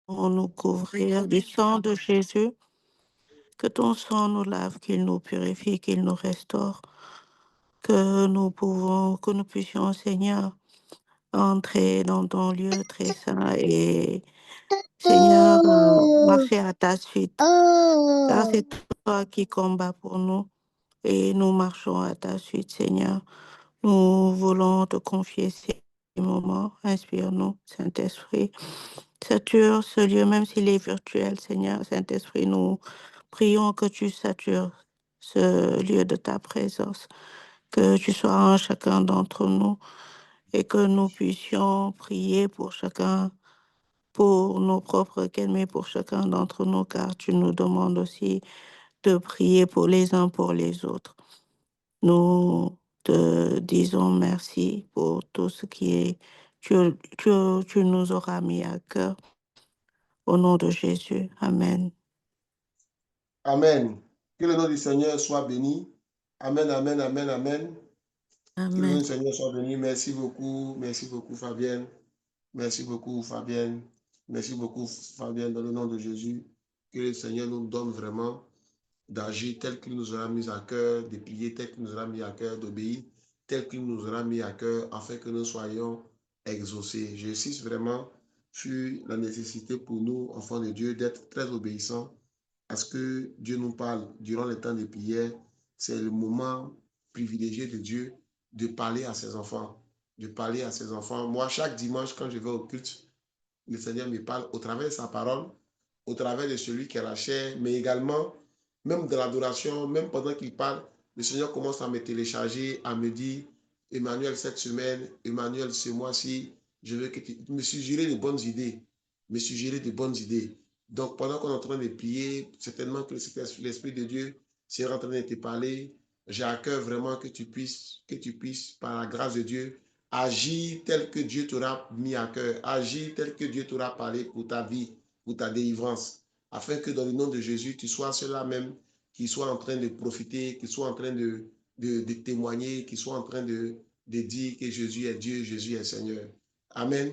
nous couvrir du sang de Jésus, que ton sang nous lave, qu'il nous purifie, qu'il nous restaure, que nous puissions, Seigneur, entrer dans ton lieu très saint et, Seigneur, marcher à ta suite, car c'est toi qui combats pour nous et nous marchons à ta suite, Seigneur. Nous voulons te confier ces moments. Inspire-nous, Saint-Esprit. Sature ce lieu, même s'il est virtuel, Seigneur. Saint-Esprit, nous prions que tu satures ce lieu de ta présence, que tu sois en chacun d'entre nous et que nous puissions prier pour chacun, pour nos propres quêtes, mais pour chacun d'entre nous, car tu nous demandes aussi de prier pour les uns pour les autres. Nous te disons merci pour tout ce qui est, tu nous auras mis à cœur. Au nom de Jésus. Amen. Amen. Que le nom du Seigneur soit béni. Amen, amen, amen, amen. Que le nom Amen. du Seigneur soit béni. Merci beaucoup, Fabienne. Merci beaucoup, Fabienne. Merci beaucoup, Fabienne, dans le nom de Jésus. Que le Seigneur nous donne vraiment d'agir tel qu'il nous aura mis à cœur, de prier tel qu'il nous aura mis à cœur, d'obéir tel qu'il nous aura mis à cœur, afin que nous soyons exaucés. J'insiste vraiment sur la nécessité pour nous, enfants de Dieu, d'être très obéissants à ce que Dieu nous parle durant le temps de prière. C'est le moment privilégié de Dieu de parler à ses enfants. De parler à ses enfants. Moi, chaque dimanche, quand je vais au culte, le Seigneur me parle au travers de sa parole, au travers de celui qui est la chair, mais également, même de l'adoration, même pendant qu'il parle, le Seigneur commence à me télécharger, à me dire, Emmanuel, cette semaine, Emmanuel, ce mois-ci, je veux que tu me suggérer de bonnes idées, me suggérer de bonnes idées. Donc, pendant qu'on est en train de prier, certainement que l'Esprit de Dieu sera en train de te parler. J'ai à cœur vraiment que tu puisses, par la grâce de Dieu, agir tel que Dieu t'aura mis à cœur, agir tel que Dieu t'aura parlé pour ta vie, pour ta délivrance, afin que dans le nom de Jésus, tu sois ceux-là même qui soient en train de profiter, qui soient en train de témoigner, qui soient en train de dire que Jésus est Dieu, Jésus est Seigneur. Amen.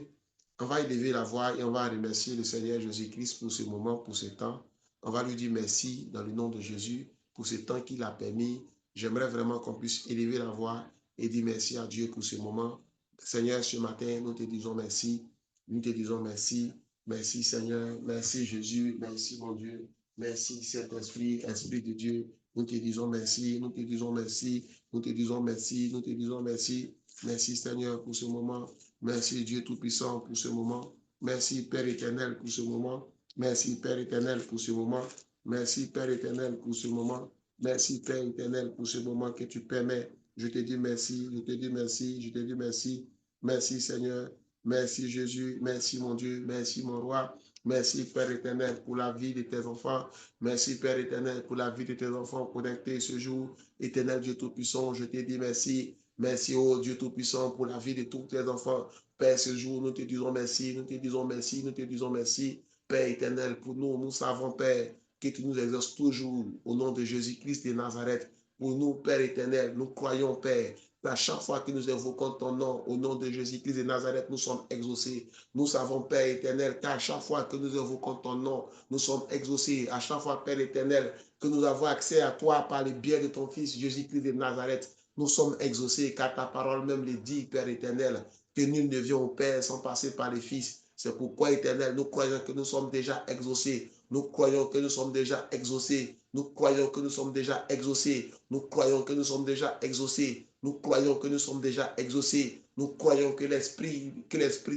On va élever la voix et on va remercier le Seigneur Jésus-Christ pour ce moment, pour ce temps. On va lui dire merci dans le nom de Jésus pour ce temps qu'il a permis. J'aimerais vraiment qu'on puisse élever la voix et dire merci à Dieu pour ce moment. Seigneur, ce matin, nous te disons merci. Nous te disons merci. Merci Seigneur. Merci Jésus. Merci mon Dieu. Merci Saint-Esprit, Esprit de Dieu. Nous te disons merci. Nous te disons merci. Nous te disons merci. Nous te disons merci. Merci Seigneur pour ce moment. Merci Dieu Tout-Puissant pour ce moment. Merci Père éternel pour ce moment. Merci Père éternel pour ce moment. Merci Père éternel pour ce moment. Merci Père éternel pour ce moment que tu permets. Je te dis merci, je te dis merci, je te dis merci. Merci Seigneur. Merci Jésus. Merci mon Dieu. Merci mon roi. Merci Père éternel pour la vie de tes enfants. Merci Père éternel pour la vie de tes enfants connectés ce jour. Éternel Dieu Tout-Puissant, je te dis merci. Merci, oh Dieu Tout-Puissant, pour la vie de tous tes enfants. Père, ce jour, nous te disons merci, nous te disons merci, nous te disons merci. Père éternel, pour nous, nous savons, Père, que tu nous exauces toujours au nom de Jésus-Christ de Nazareth. Pour nous, Père éternel, nous croyons, Père, qu'à chaque fois que nous évoquons ton nom, au nom de Jésus-Christ de Nazareth, nous sommes exaucés. Nous savons, Père éternel, qu'à chaque fois que nous évoquons ton nom, nous sommes exaucés. À chaque fois, Père éternel, que nous avons accès à toi par le biais de ton Fils, Jésus-Christ de Nazareth, nous sommes exaucés, car ta parole même le dit, Père éternel, que nul ne vient au Père sans passer par le Fils. C'est pourquoi, éternel, nous croyons que nous sommes déjà exaucés. Nous croyons que nous sommes déjà exaucés. Nous croyons que nous sommes déjà exaucés. Nous croyons que nous sommes déjà exaucés. Nous croyons que nous sommes déjà exaucés. Nous croyons que l'Esprit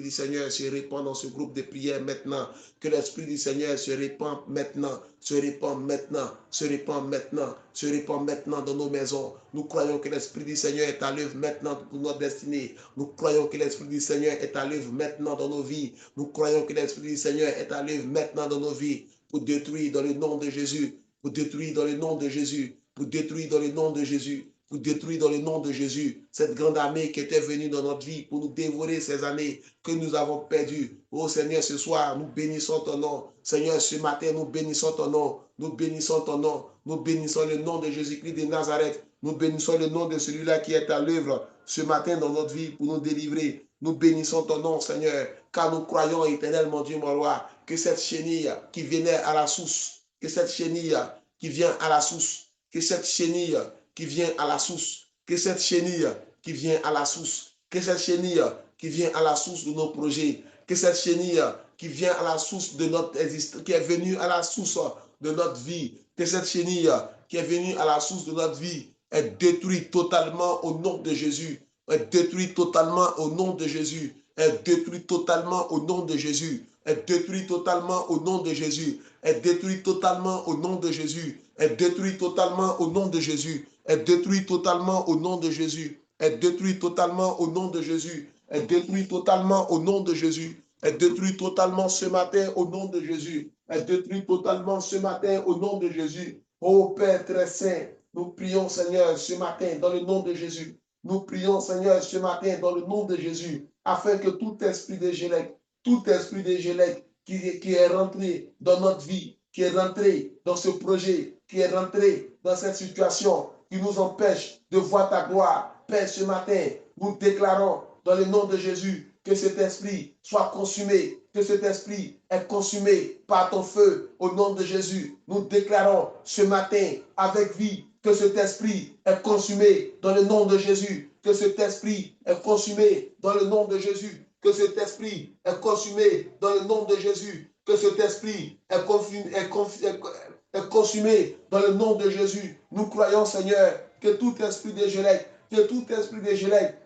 du Seigneur se répand dans ce groupe de prières maintenant. Que l'Esprit du Seigneur se répand maintenant, se répand maintenant, se répand maintenant, se répand maintenant dans nos maisons. Nous croyons que l'Esprit du Seigneur est à l'œuvre maintenant pour notre destinée. Nous croyons que l'Esprit du Seigneur est à l'œuvre maintenant dans nos vies. Nous croyons que l'Esprit du Seigneur est à l'œuvre maintenant dans nos vies pour détruire dans le nom de Jésus, pour détruire dans le nom de Jésus, pour détruire dans le nom de Jésus, pour détruire dans le nom de Jésus cette grande armée qui était venue dans notre vie pour nous dévorer ces années que nous avons perdues. Oh Seigneur, ce soir, nous bénissons ton nom. Seigneur, ce matin, nous bénissons ton nom. Nous bénissons ton nom. Nous bénissons le nom de Jésus-Christ de Nazareth. Nous bénissons le nom de celui-là qui est à l'œuvre ce matin dans notre vie pour nous délivrer. Nous bénissons ton nom, Seigneur, car nous croyons, éternel, mon Dieu, mon roi, que cette chenille qui venait à la source, que cette chenille qui vient à la source, que cette chenille qui vient à la source, que cette chenille qui vient à la source, que cette chenille qui vient à la source de nos projets, que cette chenille qui vient à la source de notre existence, qui est venue à la source de notre vie, que cette chenille qui est venue à la source de notre vie est détruite totalement au nom de Jésus, est détruite totalement au nom de Jésus, est détruite totalement au nom de Jésus, est détruite totalement au nom de Jésus, est détruite totalement au nom de Jésus, est détruite totalement au nom de Jésus, est détruite totalement au nom de Jésus, est détruite totalement au nom de Jésus, est détruite totalement au nom de Jésus, est détruite totalement ce matin au nom de Jésus, est détruite totalement ce matin au nom de Jésus. Ô Père très saint, nous prions Seigneur ce matin dans le nom de Jésus. Nous prions Seigneur ce matin dans le nom de Jésus, afin que tout esprit de Gélec, qui est rentré dans notre vie, qui est rentré dans ce projet, qui est rentré dans cette situation, qui nous empêche de voir ta gloire, Père, ce matin, nous déclarons dans le nom de Jésus que cet esprit soit consumé, que cet esprit est consumé par ton feu au nom de Jésus. Nous déclarons ce matin avec vie que cet esprit est consumé dans le nom de Jésus, que cet esprit est consumé dans le nom de Jésus, que cet esprit est consumé dans le nom de Jésus, que cet esprit est consumé dans le nom de Jésus. Nous croyons, Seigneur, que tout esprit de Gélec,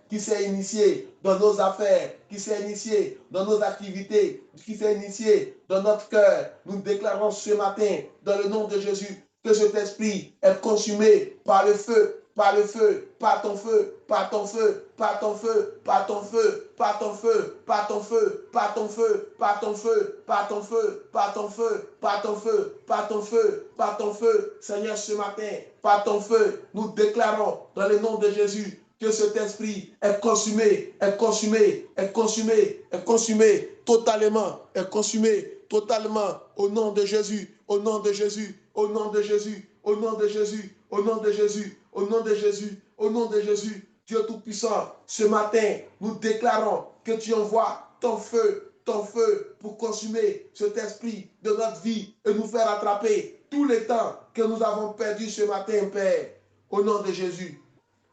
qui s'est initié dans nos affaires, qui s'est initié dans nos activités, qui s'est initié dans notre cœur, nous déclarons ce matin, dans le nom de Jésus, que cet esprit est consumé par le feu, par le feu, par ton feu, par ton feu, par ton feu, par ton feu, par ton feu, par ton feu, par ton feu, par ton feu, par ton feu, par ton feu, par ton feu, par ton feu, par ton feu, Seigneur, ce matin, par ton feu, nous déclarons dans le nom de Jésus que cet esprit est consumé, est consumé, est consumé, est consumé totalement, est consumé totalement au nom de Jésus, au nom de Jésus, au nom de Jésus, au nom de Jésus, au nom de Jésus, au nom de Jésus, au nom de Jésus. Dieu Tout-Puissant, ce matin, nous déclarons que tu envoies ton feu pour consumer cet esprit de notre vie et nous faire attraper tous les temps que nous avons perdus ce matin, Père, au nom de Jésus.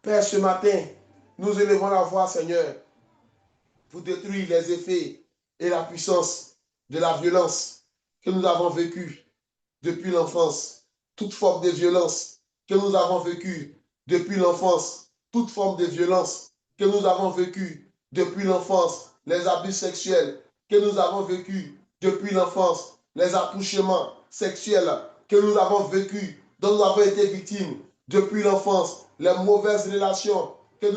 Père, ce matin, nous élevons la voix, Seigneur, pour détruire les effets et la puissance de la violence que nous avons vécue depuis l'enfance, toute forme de violence que nous avons vécue depuis l'enfance, toute forme de violence que nous avons vécue depuis l'enfance, les abus sexuels que nous avons vécus depuis l'enfance, les attouchements sexuels que nous avons vécus, dont nous avons été victimes depuis l'enfance, les mauvaises relations dont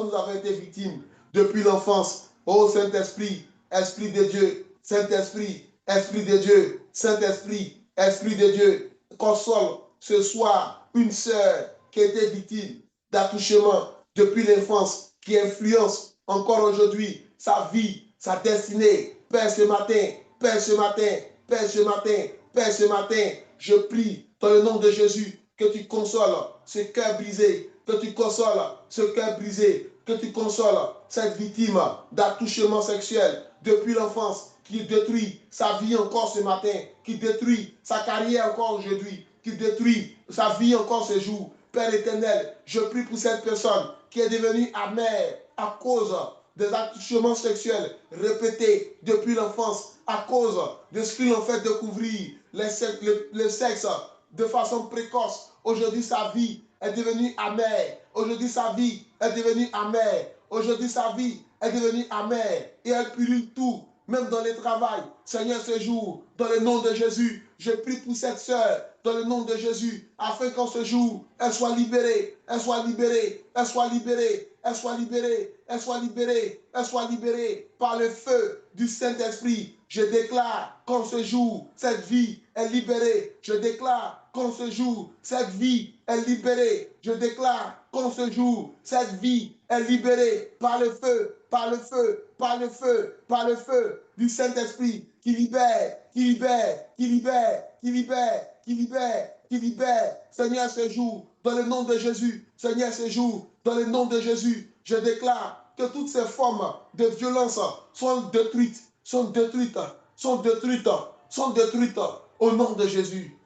nous avons été victimes depuis l'enfance. Ô Saint-Esprit, Esprit de Dieu, Saint-Esprit, Esprit de Dieu, Saint-Esprit, Esprit de Dieu, console ce soir une sœur qui a été victime d'attouchement depuis l'enfance, qui influence encore aujourd'hui sa vie, sa destinée. Père, ce matin, Père, ce matin, Père, ce matin, Père, ce matin, je prie dans le nom de Jésus que tu consoles ce cœur brisé, que tu consoles ce cœur brisé, que tu consoles cette victime d'attouchement sexuel depuis l'enfance, qui détruit sa vie encore ce matin, qui détruit sa carrière encore aujourd'hui, qui détruit sa vie encore ce jour. Père éternel, je prie pour cette personne qui est devenue amère à cause des attouchements sexuels répétés depuis l'enfance, à cause de ce qu'ils l'ont fait découvrir, le sexe de façon précoce. Aujourd'hui, sa vie est devenue amère. Aujourd'hui, sa vie est devenue amère. Aujourd'hui, sa vie est devenue amère. Et elle pullule tout, même dans le travail. Seigneur, ce jour, dans le nom de Jésus, je prie pour cette sœur, dans le nom de Jésus, afin qu'en ce jour, elle soit libérée, elle soit libérée, elle soit libérée, elle soit libérée, elle soit libérée, elle soit libérée par le feu du Saint-Esprit. Je déclare qu'en ce jour, cette vie est libérée. Je déclare qu'en ce jour, cette vie est libérée. Je déclare qu'en ce jour, cette vie est libérée par le feu, par le feu, par le feu, par le feu du Saint-Esprit qui libère, qui libère, qui libère, qui libère, qui libère, qui libère. Seigneur, ce jour, dans le nom de Jésus, Seigneur, ce jour, dans le nom de Jésus, je déclare que toutes ces formes de violence sont détruites, sont détruites, sont détruites, sont détruites au nom de Jésus.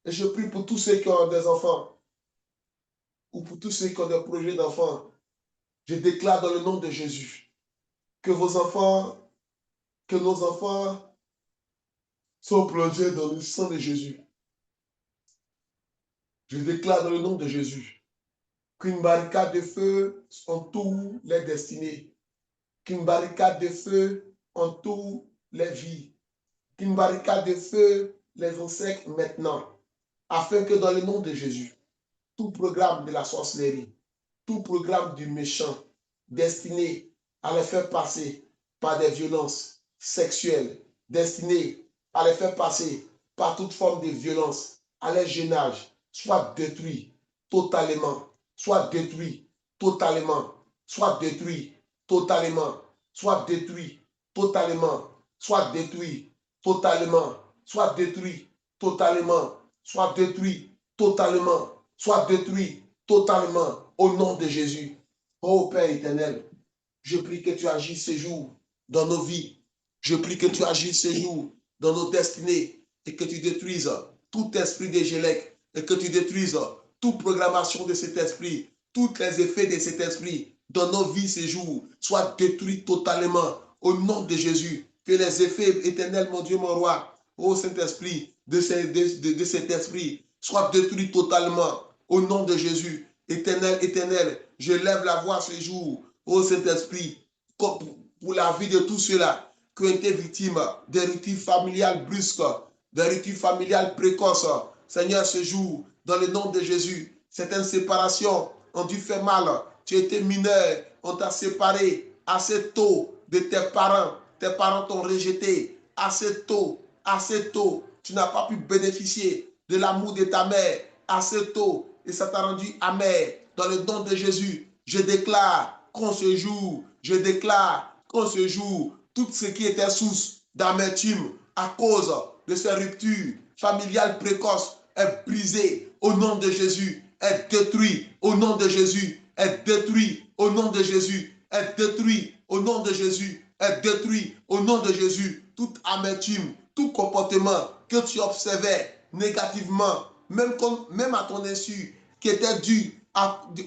Et je prie pour tous ceux qui ont des enfants ou pour tous ceux qui ont des projets d'enfants. Je déclare dans le nom de Jésus que vos enfants, que nos enfants sont plongés dans le sang de Jésus. Je déclare dans le nom de Jésus qu'une barricade de feu entoure les destinées, qu'une barricade de feu entoure les vies, qu'une barricade de feu les enseigne maintenant, afin que dans le nom de Jésus, tout programme de la sorcellerie, tout programme du méchant destiné à les faire passer par des violences sexuelles, destiné à les faire passer par toute forme de violence, à leur gênage, soit détruit totalement, soit détruit totalement, soit détruit totalement, soit détruit totalement, soit détruit totalement, soit détruit totalement, soit détruit totalement, soit détruit totalement au nom de Jésus. Oh Père éternel, je prie que tu agisses ce jour dans nos vies. Je prie que tu agisses ce jour dans nos destinées et que tu détruises tout esprit de Gélec et que tu détruises toute programmation de cet esprit, tous les effets de cet esprit dans nos vies ce jour soient détruits totalement au nom de Jésus. Que les effets éternels, mon Dieu, mon roi, ô Saint-Esprit, de cet esprit soient détruits totalement au nom de Jésus. Éternel, éternel, je lève la voix ce jour, ô Saint-Esprit, pour la vie de tous ceux-là qui ont été victimes des ruptures familiales brusques, des ruptures familiales précoces. Seigneur, ce jour, dans le nom de Jésus, certaines séparations ont dû faire mal. Tu étais mineur, on t'a séparé assez tôt de tes parents. Tes parents t'ont rejeté assez tôt, assez tôt. Tu n'as pas pu bénéficier de l'amour de ta mère assez tôt et ça t'a rendu amer. Dans le nom de Jésus, je déclare qu'on se joue, je déclare qu'on se joue tout ce qui était source d'amertume à cause de ces ruptures familiales précoces est brisé au nom de Jésus, est détruit au nom de Jésus, est détruit au nom de Jésus, est détruit au nom de Jésus, est détruit au nom de Jésus. Toute amertume, tout comportement que tu observais négativement, même à ton insu, qui était dû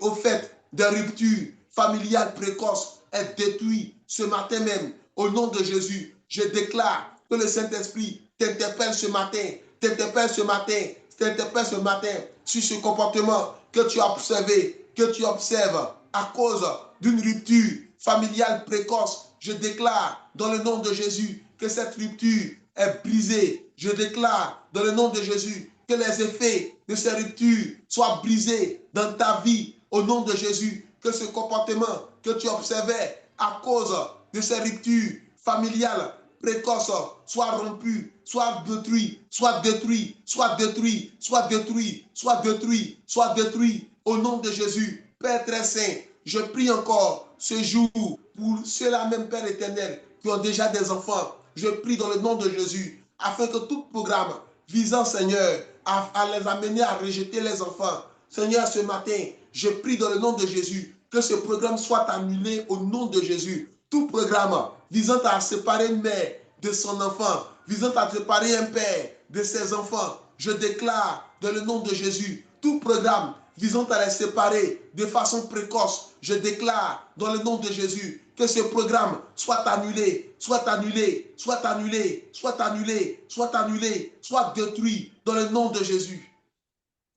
au fait de ruptures familiales précoces, est détruit ce matin même. Au nom de Jésus, je déclare que le Saint-Esprit t'interpelle ce matin, t'interpelle ce matin, t'interpelle ce matin sur ce comportement que tu as observé, que tu observes à cause d'une rupture familiale précoce. Je déclare dans le nom de Jésus que cette rupture est brisée. Je déclare dans le nom de Jésus que les effets de ces ruptures soient brisés dans ta vie au nom de Jésus. Que ce comportement que tu observais à cause de ces ruptures familiales précoces soit rompu, soit détruit, soit détruit, soit détruit, soit détruit, soit détruit, soit détruit au nom de Jésus. Père très saint, je prie encore ce jour pour ceux-là même, Père éternel, qui ont déjà des enfants. Je prie dans le nom de Jésus, afin que tout programme visant, Seigneur, à les amener à rejeter les enfants. Seigneur, ce matin, je prie dans le nom de Jésus que ce programme soit annulé au nom de Jésus. Tout programme visant à séparer une mère de son enfant, visant à séparer un père de ses enfants, je déclare dans le nom de Jésus, tout programme visant à les séparer de façon précoce, je déclare dans le nom de Jésus que ce programme soit annulé, soit annulé, soit annulé, soit annulé, soit annulé, soit détruit dans le nom de Jésus.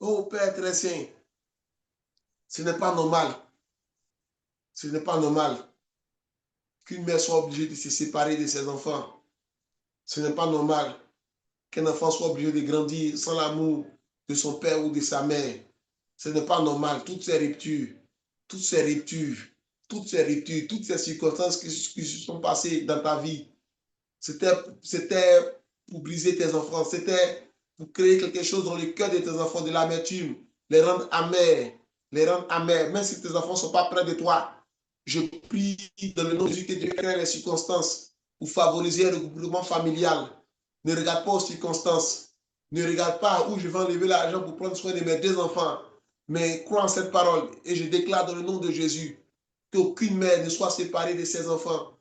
Oh Père très saint, ce n'est pas normal. Ce n'est pas normal qu'une mère soit obligée de se séparer de ses enfants. Ce n'est pas normal qu'un enfant soit obligé de grandir sans l'amour de son père ou de sa mère. Ce n'est pas normal. Toutes ces ruptures, toutes ces ruptures, toutes ces ruptures, toutes ces circonstances qui se sont passées dans ta vie, c'était pour briser tes enfants, c'était pour créer quelque chose dans le cœur de tes enfants, de l'amertume, les rendre amers, même si tes enfants ne sont pas près de toi. Je prie dans le nom de Jésus que Dieu crée les circonstances pour favoriser un regroupement familial. Ne regarde pas aux circonstances. Ne regarde pas où je vais enlever l'argent pour prendre soin de mes deux enfants. Mais crois en cette parole et je déclare dans le nom de Jésus qu'aucune mère ne soit séparée de ses enfants,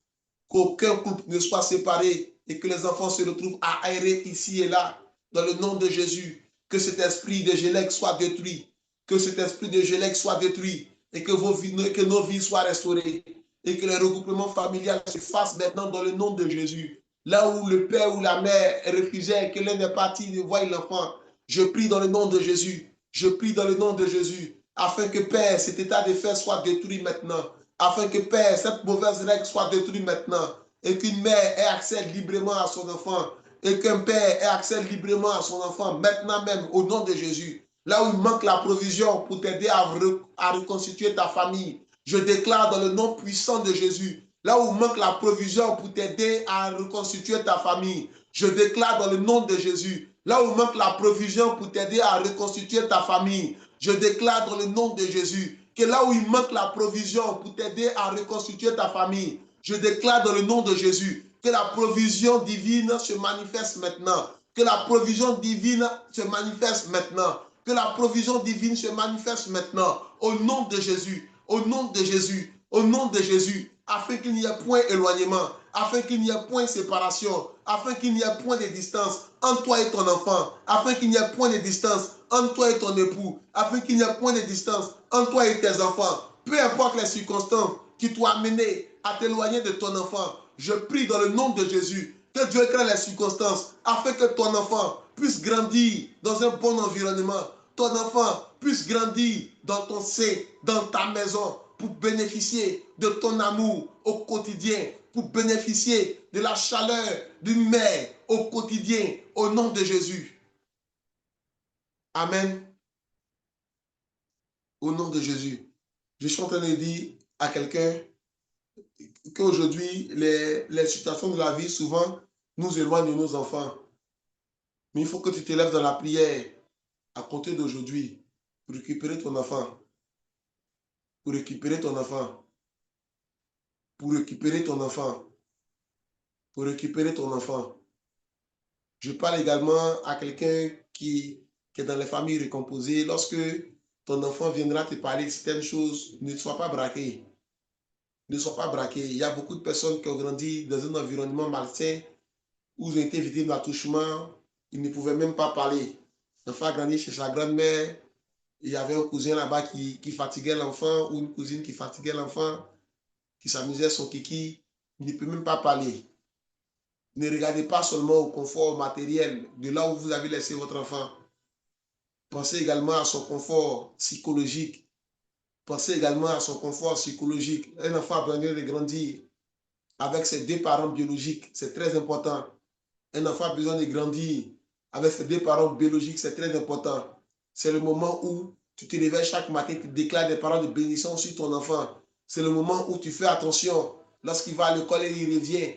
qu'aucun couple ne soit séparé et que les enfants se retrouvent à aérer ici et là, dans le nom de Jésus. Que cet esprit de Gélec soit détruit, que cet esprit de Gélec soit détruit et que, que nos vies soient restaurées et que les regroupements familiaux se fassent maintenant dans le nom de Jésus. Là où le père ou la mère refusait que l'un est parti de voir l'enfant, je prie dans le nom de Jésus. Je prie dans le nom de Jésus, afin que, Père, cet état de fait soit détruit maintenant. Afin que, Père, cette mauvaise règle soit détruite maintenant. Et qu'une mère ait accès librement à son enfant. Et qu'un père ait accès librement à son enfant, maintenant même, au nom de Jésus. Là où il manque la provision pour t'aider à reconstituer ta famille, je déclare dans le nom puissant de Jésus. Là où il manque la provision pour t'aider à reconstituer ta famille, je déclare dans le nom de Jésus. Là où manque la provision pour t'aider à reconstituer ta famille, je déclare dans le nom de Jésus que là où il manque la provision pour t'aider à reconstituer ta famille, je déclare dans le nom de Jésus que la provision divine se manifeste maintenant. Que la provision divine se manifeste maintenant. Que la provision divine se manifeste maintenant. Au nom de Jésus. Au nom de Jésus. Au nom de Jésus. Afin qu'il n'y ait point éloignement. Afin qu'il n'y ait point séparation. Afin qu'il n'y ait point de distance entre toi et ton enfant. Afin qu'il n'y ait point de distance entre toi et ton époux. Afin qu'il n'y ait point de distance entre toi et tes enfants. Peu importe les circonstances qui t'ont amené à t'éloigner de ton enfant, je prie dans le nom de Jésus que Dieu crée les circonstances afin que ton enfant puisse grandir dans un bon environnement. Ton enfant puisse grandir dans ton sein, dans ta maison, pour bénéficier de ton amour au quotidien, pour bénéficier de la chaleur d'une mère au quotidien, au nom de Jésus. Amen. Au nom de Jésus. Je suis en train de dire à quelqu'un qu'aujourd'hui, les situations de la vie, souvent, nous éloignent de nos enfants. Mais il faut que tu te lèves dans la prière à compter d'aujourd'hui pour récupérer ton enfant. Pour récupérer ton enfant. Pour récupérer ton enfant. Pour récupérer ton enfant. Je parle également à quelqu'un qui est dans les familles recomposées. Lorsque ton enfant viendra te parler de certaines choses, ne sois pas braqué. Ne sois pas braqué. Il y a beaucoup de personnes qui ont grandi dans un environnement malsain où ils ont été victimes d'attouchement. Ils ne pouvaient même pas parler. L'enfant a grandi chez sa grand-mère. Il y avait un cousin là-bas qui fatiguait l'enfant ou une cousine qui fatiguait l'enfant, qui s'amusait son kiki. Il ne peut même pas parler. Ne regardez pas seulement au confort matériel de là où vous avez laissé votre enfant. Pensez également à son confort psychologique. Pensez également à son confort psychologique. Un enfant a besoin de grandir avec ses deux parents biologiques. C'est très important. Un enfant a besoin de grandir avec ses deux parents biologiques. C'est très important. C'est le moment où tu te réveilles chaque matin, tu déclares des paroles de bénédiction sur ton enfant. C'est le moment où tu fais attention. Lorsqu'il va à l'école et il revient,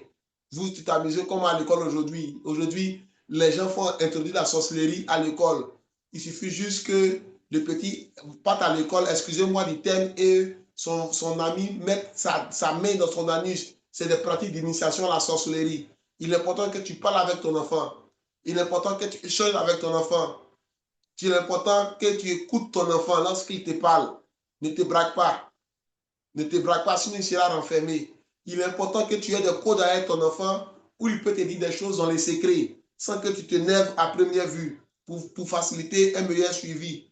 vous, tu t'amuses comme à l'école aujourd'hui. Aujourd'hui, les gens font introduire la sorcellerie à l'école. Il suffit juste que le petit parte à l'école, excusez-moi du terme, et son ami mette sa main dans son anus. C'est des pratiques d'initiation à la sorcellerie. Il est important que tu parles avec ton enfant. Il est important que tu échanges avec ton enfant. Il est important que tu écoutes ton enfant lorsqu'il te parle. Ne te braque pas. Ne te braque pas, sinon il sera renfermé. Il est important que tu aies des codes avec ton enfant où il peut te dire des choses dans les secrets sans que tu te nerves à première vue pour faciliter un meilleur suivi.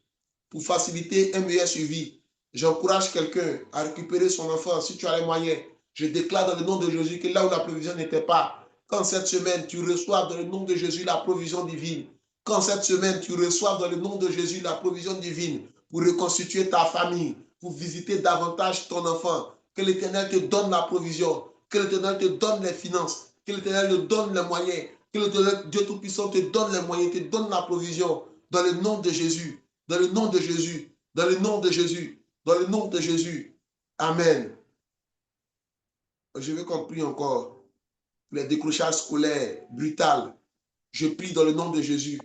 Pour faciliter un meilleur suivi. J'encourage quelqu'un à récupérer son enfant si tu as les moyens. Je déclare dans le nom de Jésus que là où la provision n'était pas, quand cette semaine tu reçois dans le nom de Jésus la provision divine, quand cette semaine tu reçois dans le nom de Jésus la provision divine pour reconstituer ta famille, pour visiter davantage ton enfant, que l'Éternel te donne la provision, que l'Éternel te donne les finances, que l'Éternel te donne les moyens, que le Dieu Tout-Puissant te donne les moyens, te donne la provision dans le nom de Jésus, dans le nom de Jésus, dans le nom de Jésus, dans le nom de Jésus. Amen. Je veux qu'on prie encore pour les décrochages scolaires brutales. Je prie dans le nom de Jésus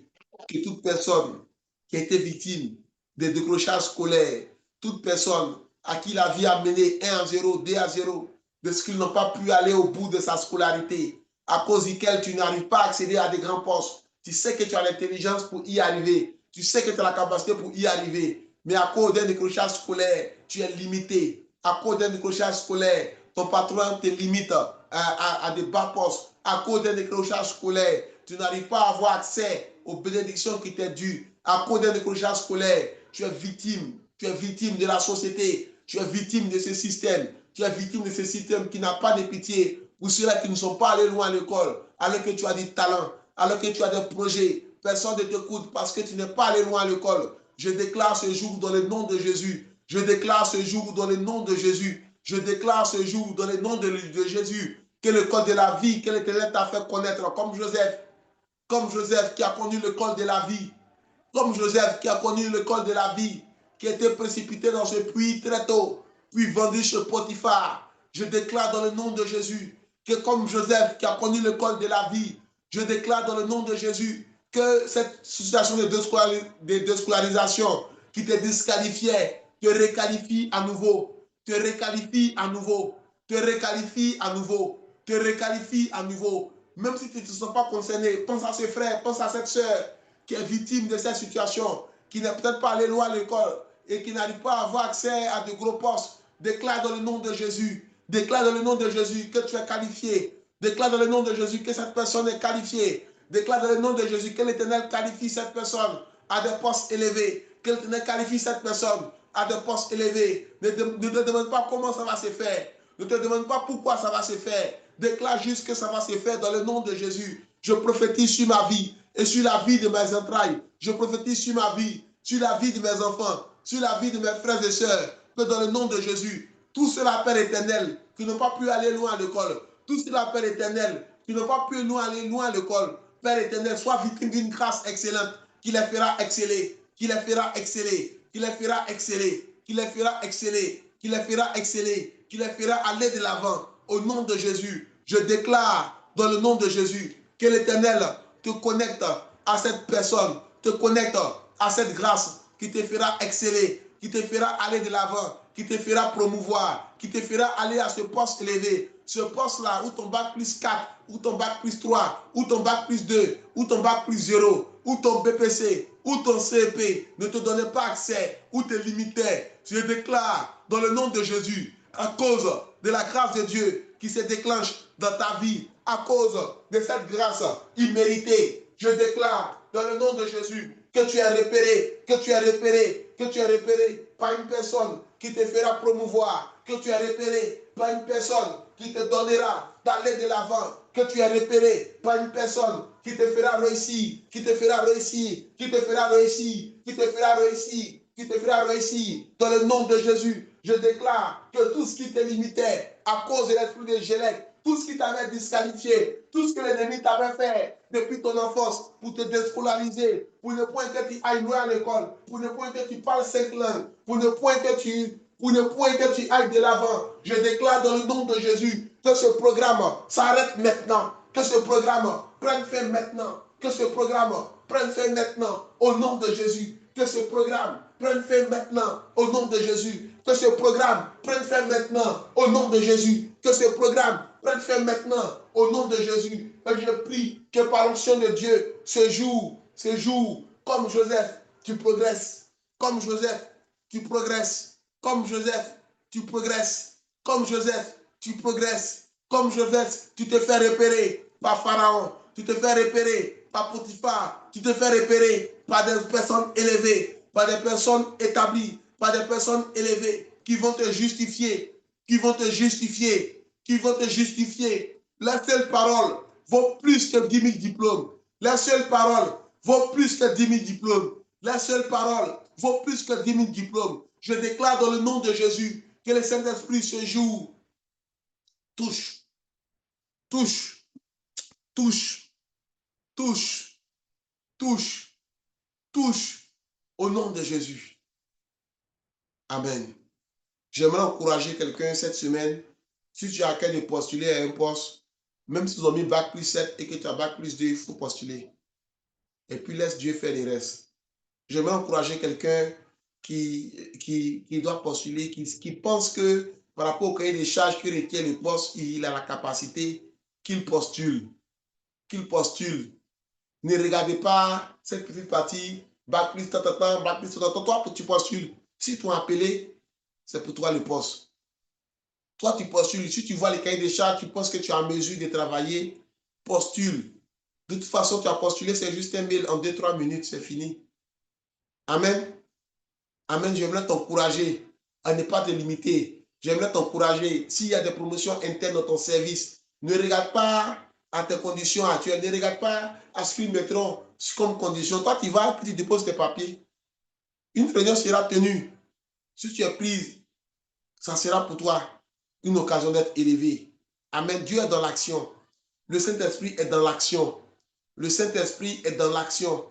que toute personne qui a été victime des décrochages scolaires, toute personne à qui la vie a mené 1-0, 2-0, de ce qu'ils n'ont pas pu aller au bout de sa scolarité, à cause duquel tu n'arrives pas à accéder à des grands postes. Tu sais que tu as l'intelligence pour y arriver. Tu sais que tu as la capacité pour y arriver. Mais à cause d'un décrochage scolaire, tu es limité. à cause d'un décrochage scolaire, ton patron te limite à des bas postes, à cause d'un décrochage scolaire, tu n'arrives pas à avoir accès aux bénédictions qui t'est dues, à cause d'un décrochage scolaire, tu es victime de la société, tu es victime de ce système, tu es victime de ce système qui n'a pas de pitié pour ceux-là qui ne sont pas allés loin à l'école, alors que tu as du talent, alors que tu as des projets, personne ne t'écoute parce que tu n'es pas allé loin à l'école. Je déclare ce jour dans le nom de Jésus. Je déclare ce jour dans le nom de Jésus. Je déclare ce jour dans le nom de Jésus que le code de la vie, que l'Éternel t'a fait connaître comme Joseph qui a connu le code de la vie, comme Joseph qui a connu le col de la vie, qui a été précipité dans ce puits très tôt, puis vendu chez Potiphar. Je déclare dans le nom de Jésus que comme Joseph qui a connu le col de la vie, je déclare dans le nom de Jésus que cette situation de déscolarisation qui te disqualifiait, te requalifie à nouveau, te requalifie à nouveau, te requalifie à nouveau, te requalifie à nouveau. Même si tu ne te sens pas concerné, pense à ce frère, pense à cette soeur qui est victime de cette situation, qui n'est peut-être pas allé loin à l'école et qui n'arrive pas à avoir accès à de gros postes, déclare dans le nom de Jésus, déclare dans le nom de Jésus que tu es qualifié, déclare dans le nom de Jésus que cette personne est qualifiée, déclare dans le nom de Jésus que l'Éternel qualifie cette personne à des postes élevés, que l'Éternel qualifie cette personne à des postes élevés. Ne te demande pas comment ça va se faire, ne te demande pas pourquoi ça va se faire, déclare juste que ça va se faire dans le nom de Jésus. Je prophétise sur ma vie et sur la vie de mes entrailles. Je prophétise sur ma vie, sur la vie de mes enfants, sur la vie de mes frères et sœurs, que dans le nom de Jésus, tous ceux-là, Père éternel, qui n'ont pas pu aller loin à l'école, tous ceux-là, Père éternel, qui n'ont pas pu aller loin à l'école, Père éternel, sois victime d'une grâce excellente qui les fera exceller, qui les fera exceller, qui les fera exceller, qui les fera exceller, qui les fera exceller, qui les fera aller de l'avant. Au nom de Jésus, je déclare dans le nom de Jésus que l'Éternel te connecte à cette personne, te connecte à cette grâce qui te fera exceller, qui te fera aller de l'avant, qui te fera promouvoir, qui te fera aller à ce poste élevé, ce poste-là où ton bac plus 4, ou ton bac plus 3, ou ton bac plus 2, ou ton bac plus 0, ou ton BPC, ou ton CEP ne te donnait pas accès, ou te limitait. Je déclare dans le nom de Jésus, à cause de la grâce de Dieu qui se déclenche dans ta vie, à cause de cette grâce imméritée, je déclare dans le nom de Jésus que tu es repéré, que tu es repéré, que tu es repéré par une personne qui te fera promouvoir, que tu es repéré par une personne qui te donnera d'aller de l'avant, que tu es repéré par une personne qui te fera réussir, qui te fera réussir, qui te fera réussir, qui te fera réussir, qui te fera réussir. Dans le nom de Jésus, je déclare que tout ce qui te limitait à cause de l'esprit de Gélec, tout ce qui t'avait disqualifié, tout ce que l'ennemi t'avait fait depuis ton enfance pour te déscolariser, pour ne point que tu ailles loin à l'école, pour ne point que tu parles 5 langues, pour ne point que tu ailles de l'avant. Je déclare dans le nom de Jésus que ce programme s'arrête maintenant, que ce programme prenne fin maintenant, que ce programme prenne fin maintenant au nom de Jésus, que ce programme prenne fin maintenant au nom de Jésus, que ce programme prenne fin maintenant au nom de Jésus, que ce programme prenne fin maintenant au nom de Jésus. Et je prie que par l'onction de Dieu, ce jour, comme Joseph, tu progresses, comme Joseph, tu progresses, comme Joseph, tu progresses, comme Joseph, tu progresses, comme Joseph, tu te fais repérer par Pharaon, tu te fais repérer par Potiphar, tu te fais repérer par des personnes élevées, par des personnes établies, par des personnes élevées qui vont te justifier, qui vont te justifier, qui vont te justifier. La seule parole vaut plus que 10 000 diplômes. La seule parole vaut plus que 10 000 diplômes. La seule parole vaut plus que 10 000 diplômes. Je déclare dans le nom de Jésus que le Saint-Esprit ce jour touche, touche, touche, touche, touche, touche au nom de Jésus. Amen. J'aimerais encourager quelqu'un cette semaine, si tu as à cœur de postuler à un poste, même si tu as mis bac plus 7 et que tu as bac plus 2, il faut postuler. Et puis laisse Dieu faire le reste. J'aimerais encourager quelqu'un qui doit postuler, qui pense que par rapport au cahier des charges qui requiert le poste, il a la capacité, qu'il postule. Qu'il postule. Ne regardez pas cette petite partie, bac plus, bac plus, toi, tu postules. Si tu es appelé, c'est pour toi le poste. Toi, tu postules. Si tu vois les cahiers des charges, tu penses que tu es en mesure de travailler, postule. De toute façon, tu as postulé, c'est juste un mail en 2-3 minutes, c'est fini. Amen. Amen. J'aimerais t'encourager à ne pas te limiter. J'aimerais t'encourager. S'il y a des promotions internes dans ton service, ne regarde pas à tes conditions actuelles. Ne regarde pas à ce qu'ils mettront comme condition. Toi, tu vas, tu déposes tes papiers. Une réunion sera tenue. Si tu es prise, ça sera pour toi une occasion d'être élevé. Amen. Dieu est dans l'action. Le Saint-Esprit est dans l'action. Le Saint-Esprit est dans l'action.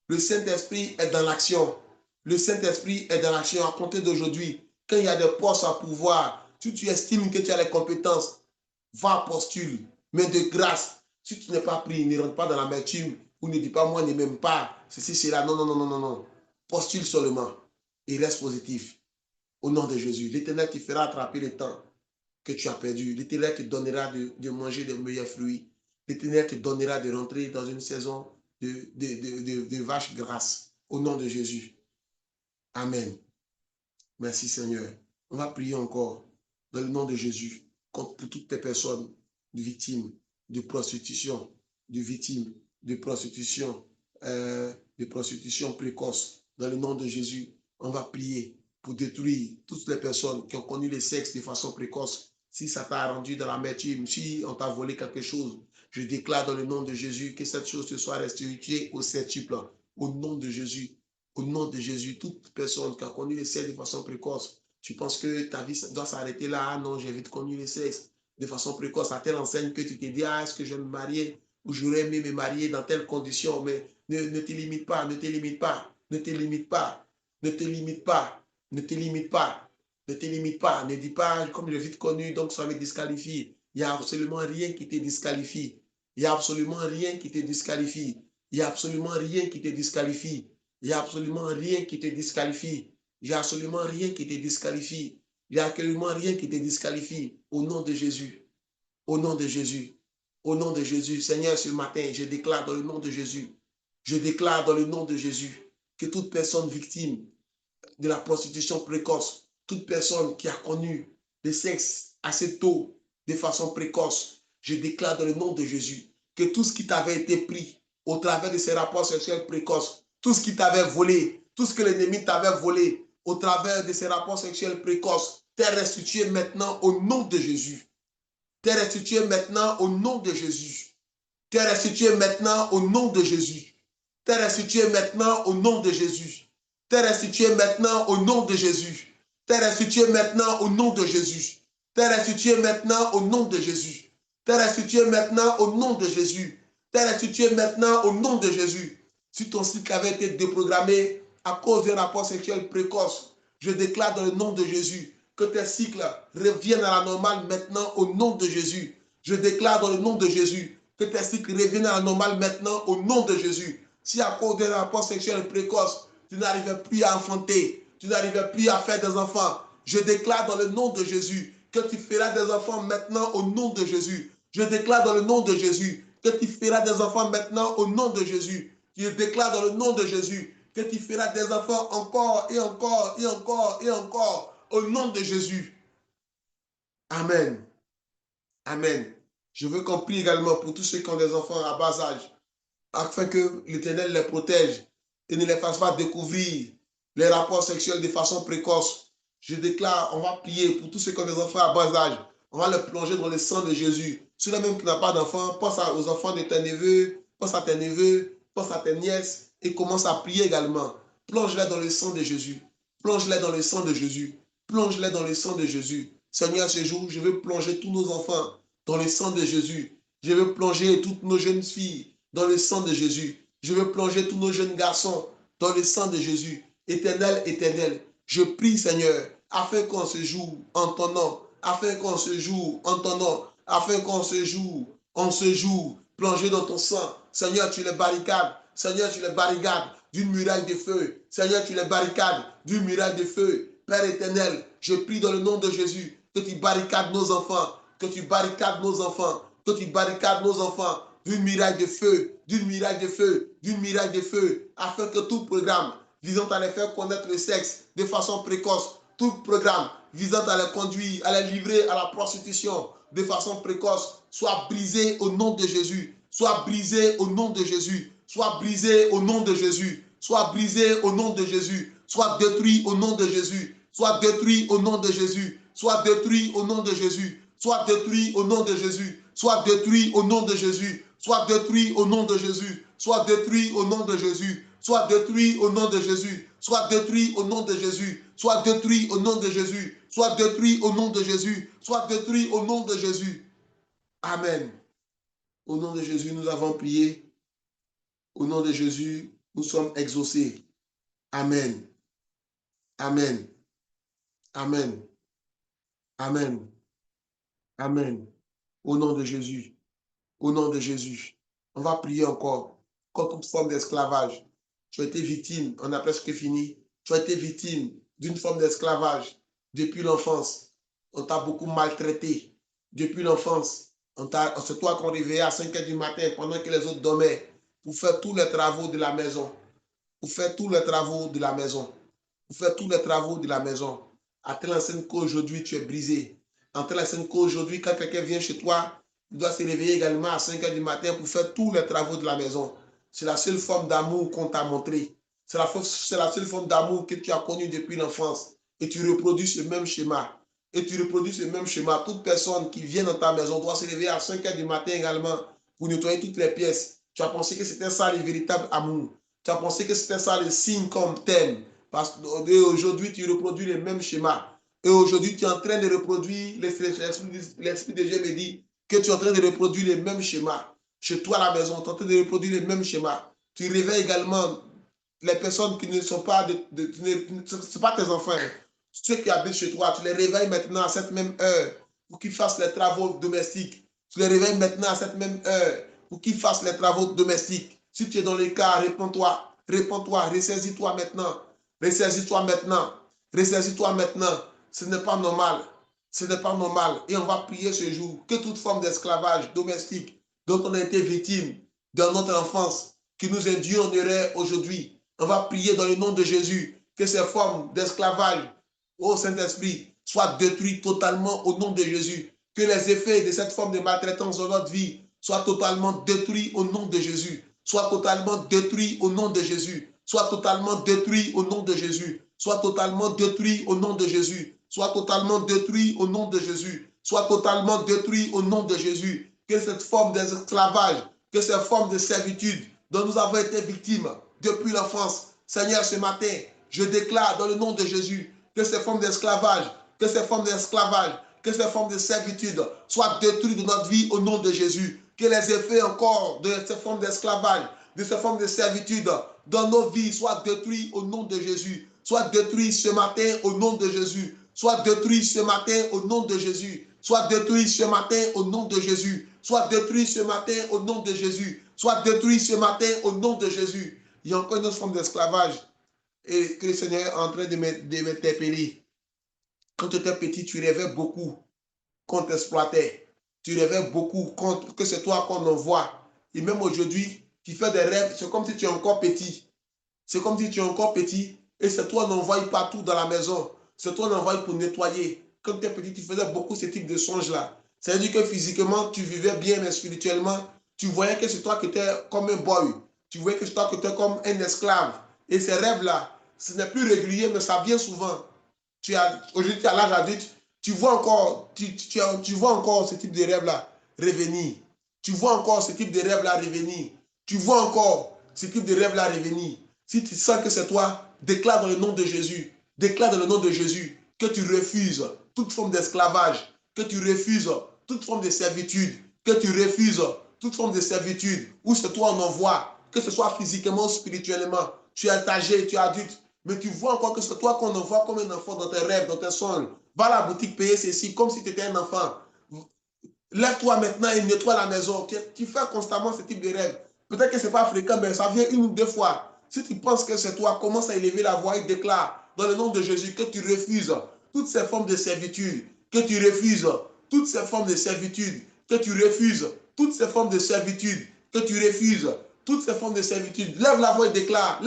Le Saint-Esprit est dans l'action. Le Saint-Esprit est dans l'action à compter d'aujourd'hui. Quand il y a des postes à pouvoir, si tu estimes que tu as les compétences, va postule. Mais de grâce, si tu n'es pas pris, ne rentre pas dans l'amertume ou ne dis pas moi, ne m'aime pas, ceci, cela. Non, non, non, non, non, non. Postule seulement et reste positif. Au nom de Jésus, l'Éternel te fera attraper le temps que tu as perdu. L'Éternel te donnera de manger de meilleurs fruits. L'Éternel te donnera de rentrer dans une saison de vaches grasses. Au nom de Jésus. Amen. Merci Seigneur. On va prier encore dans le nom de Jésus pour toutes les personnes victimes de prostitution, de victimes de prostitution précoce. Dans le nom de Jésus, on va prier pour détruire toutes les personnes qui ont connu le sexe de façon précoce. Si ça t'a rendu dans l'amertume, si on t'a volé quelque chose, je déclare dans le nom de Jésus que cette chose te soit restituée au septuple. Au nom de Jésus. Au nom de Jésus, toute personne qui a connu le sexe de façon précoce, tu penses que ta vie doit s'arrêter là? Ah non, j'ai vite connu le sexe de façon précoce à telle enseigne que tu te dis, ah, est-ce que je vais me marier ou j'aurais aimé me marier dans telle condition? Mais ne te limite pas, ne te limite pas, ne te limite pas, ne te limite pas, ne te limite pas, ne te limite pas, ne dis pas, comme j'ai vite connu, donc ça me disqualifie. Il n'y a absolument rien qui te disqualifie. Il n'y a absolument rien qui te disqualifie. Il n'y a absolument rien qui te disqualifie. Il n'y a absolument rien qui te disqualifie. Il n'y a absolument rien qui te disqualifie. Il n'y a absolument rien qui te disqualifie. Au nom de Jésus. Au nom de Jésus. Au nom de Jésus. Seigneur, ce matin, je déclare dans le nom de Jésus. Je déclare dans le nom de Jésus que toute personne victime de la prostitution précoce, toute personne qui a connu le sexe assez tôt, de façon précoce, je déclare dans le nom de Jésus que tout ce qui t'avait été pris au travers de ces rapports sexuels précoces, tout ce qui t'avait volé, tout ce que l'ennemi t'avait volé au travers de ces rapports sexuels précoces, t'est restitué maintenant au nom de Jésus. T'est restitué maintenant au nom de Jésus. T'es restitué maintenant au nom de Jésus. T'es restitué maintenant au nom de Jésus. T'es restitué maintenant au nom de Jésus. T'es restitué maintenant au nom de Jésus. T'es restitué maintenant au nom de Jésus. T'es restitué maintenant au nom de Jésus. T'es restitué maintenant au nom de Jésus. Si ton cycle avait été déprogrammé à cause d'un rapport sexuel précoce, je déclare dans le nom de Jésus que tes cycles reviennent à la normale maintenant au nom de Jésus. Je déclare dans le nom de Jésus que tes cycles reviennent à la normale maintenant au nom de Jésus. Si à cause d'un rapport sexuel précoce, tu n'arrivais plus à enfanter, tu n'arrivais plus à faire des enfants, je déclare dans le nom de Jésus que tu feras des enfants maintenant au nom de Jésus. Je déclare dans le nom de Jésus que tu feras des enfants maintenant au nom de Jésus. Je déclare dans le nom de Jésus que tu feras des enfants encore et encore et encore et encore au nom de Jésus. Amen. Amen. Je veux qu'on prie également pour tous ceux qui ont des enfants à bas âge, afin que l'Éternel les protège et ne les fasse pas découvrir les rapports sexuels de façon précoce. Je déclare, on va prier pour tous ceux qui ont des enfants à bas âge. On va les plonger dans le sang de Jésus. Ceux-là même qui n'ont pas d'enfants, pense aux enfants de tes neveux, pense à tes neveux, pense à tes nièces et commence à prier également. Plonge-les dans le sang de Jésus. Plonge-les dans le sang de Jésus. Plonge-les dans le sang de Jésus. Seigneur, ce jour, je veux plonger tous nos enfants dans le sang de Jésus. Je veux plonger toutes nos jeunes filles dans le sang de Jésus. Je veux plonger tous nos jeunes garçons dans le sang de Jésus. Éternel, éternel, je prie, Seigneur, afin qu'on se joue en ton nom, afin qu'on se joue en ton nom, afin qu'on se joue, plongé dans ton sang. Seigneur, tu les barricades. Seigneur, tu les barricades d'une muraille de feu. Seigneur, tu les barricades d'une muraille de feu. Père éternel, je prie dans le nom de Jésus que tu barricades nos enfants, que tu barricades nos enfants, que tu barricades nos enfants d'une muraille de feu, d'une muraille de feu, d'une muraille de feu, afin que tout programme visant à les faire connaître le sexe de façon précoce, tout programme visant à les conduire, à les livrer à la prostitution de façon précoce, soit brisé au nom de Jésus. Soit brisé au nom de Jésus. Soit brisé au nom de Jésus. Soit brisé au nom de Jésus. Soit détruit au nom de Jésus. Soit détruit au nom de Jésus. Soit détruit au nom de Jésus. Soit détruit au nom de Jésus. Soit détruit au nom de Jésus. Soit détruit au nom de Jésus. Soit détruit au nom de Jésus. Soit détruit au nom de Jésus. Soit détruit au nom de Jésus. Soit détruit au nom de Jésus. Soit détruit au nom de Jésus. Soit détruit au nom de Jésus. Amen. Au nom de Jésus, nous avons prié. Au nom de Jésus, nous sommes exaucés. Amen. Amen. Amen. Amen. Amen. Au nom de Jésus. Au nom de Jésus. On va prier encore contre toute forme d'esclavage. Tu as été victime, on a presque fini. Tu as été victime d'une forme d'esclavage depuis l'enfance. On t'a beaucoup maltraité depuis l'enfance. C'est toi qu'on réveillait à 5 h du matin pendant que les autres dormaient pour faire tous les travaux de la maison. Pour faire tous les travaux de la maison. Pour faire tous les travaux de la maison. À telle enseigne qu'aujourd'hui tu es brisé. À telle enseigne qu'aujourd'hui, quand quelqu'un vient chez toi, il doit se réveiller également à 5 h du matin pour faire tous les travaux de la maison. C'est la seule forme d'amour qu'on t'a montré. C'est la seule forme d'amour que tu as connue depuis l'enfance. Et tu reproduis ce même schéma. Et tu reproduis ce même schéma. Toute personne qui vient dans ta maison doit se réveiller à 5 h du matin également pour nettoyer toutes les pièces. Tu as pensé que c'était ça le véritable amour. Tu as pensé que c'était ça le signe qu'on t'aime. Parce qu'aujourd'hui, tu reproduis les mêmes schémas. Et aujourd'hui, tu es en train de reproduire, l'Esprit de Dieu me dit que tu es en train de reproduire les mêmes schémas. Chez toi à la maison, tu es en train de reproduire les mêmes schémas. Tu réveilles également les personnes qui ne sont pas, ce pas tes enfants. Ceux qui habitent chez toi, tu les réveilles maintenant à cette même heure pour qu'ils fassent les travaux domestiques. Tu les réveilles maintenant à cette même heure pour qu'ils fassent les travaux domestiques. Si tu es dans les cas, réponds-toi, réponds-toi, ressaisis-toi maintenant. Ressaisis-toi maintenant. Ressaisis-toi maintenant. Ce n'est pas normal. Ce n'est pas normal. Et on va prier ce jour que toute forme d'esclavage domestique dont on a été victime dans notre enfance, qui nous induirait aujourd'hui, on va prier dans le nom de Jésus que ces formes d'esclavage au Saint-Esprit soient détruites totalement au nom de Jésus. Que les effets de cette forme de maltraitance dans notre vie soient totalement détruits au nom de Jésus. Soient totalement détruits au nom de Jésus. Soient totalement détruits au nom de Jésus. Soient totalement détruits au nom de Jésus. Soient totalement détruits au nom de Jésus. Soient totalement détruits au nom de Jésus. Que cette forme d'esclavage, que cette forme de servitude dont nous avons été victimes depuis l'enfance, Seigneur, ce matin, je déclare dans le nom de Jésus que ces formes d'esclavage, que ces formes d'esclavage, que ces formes de servitude soient détruites de notre vie au nom de Jésus. Que les effets encore de ces formes d'esclavage, de ces formes de servitude dans nos vies soient détruits au nom de Jésus. Soient détruits ce matin au nom de Jésus. Soient détruits ce matin au nom de Jésus. Soient détruits ce matin au nom de Jésus. Soient détruits ce matin au nom de Jésus. Soient détruits ce matin au nom de Jésus. Il y a encore une autre forme d'esclavage et que le Seigneur est en train de m'interpeller. Quand tu étais petit, tu rêvais beaucoup qu'on t'exploitait. Tu rêvais beaucoup que c'est toi qu'on envoie. Et même aujourd'hui, tu fais des rêves, c'est comme si tu es encore petit. C'est comme si tu es encore petit et c'est toi qu'on envoie partout dans la maison. C'est toi qu'on envoie pour nettoyer. Quand tu étais petit, tu faisais beaucoup ce type de songes-là. C'est-à-dire que physiquement, tu vivais bien, mais spirituellement, tu voyais que c'est toi qui étais comme un boy. Tu voyais que c'est toi qui étais comme un esclave. Et ces rêves-là, ce n'est plus régulier, mais ça vient souvent. Aujourd'hui, tu as l'âge adulte, tu vois encore ce type de rêve-là revenir. Tu vois encore ce type de rêve-là revenir. Tu vois encore ce type de rêve-là revenir. Si tu sens que c'est toi, déclare dans le nom de Jésus. Déclare dans le nom de Jésus que tu refuses toute forme d'esclavage, que tu refuses toute forme de servitude, que tu refuses toute forme de servitude, où c'est toi on envoie, que ce soit physiquement ou spirituellement. Tu es âgé, tu es adulte, mais tu vois encore que c'est toi qu'on envoie comme un enfant dans tes rêves, dans tes songes. Va à la boutique payer ceci comme si tu étais un enfant. Lève-toi maintenant et nettoie la maison. Tu fais constamment ce type de rêve. Peut-être que ce n'est pas fréquent, mais ça vient une ou deux fois. Si tu penses que c'est toi, commence à élever la voix et déclare dans le nom de Jésus que tu refuses toutes ces formes de servitude, que tu refuses toutes ces formes de servitude, que tu refuses toutes ces formes de servitude, que tu refuses toutes ces formes de servitude. Lève la voix et déclare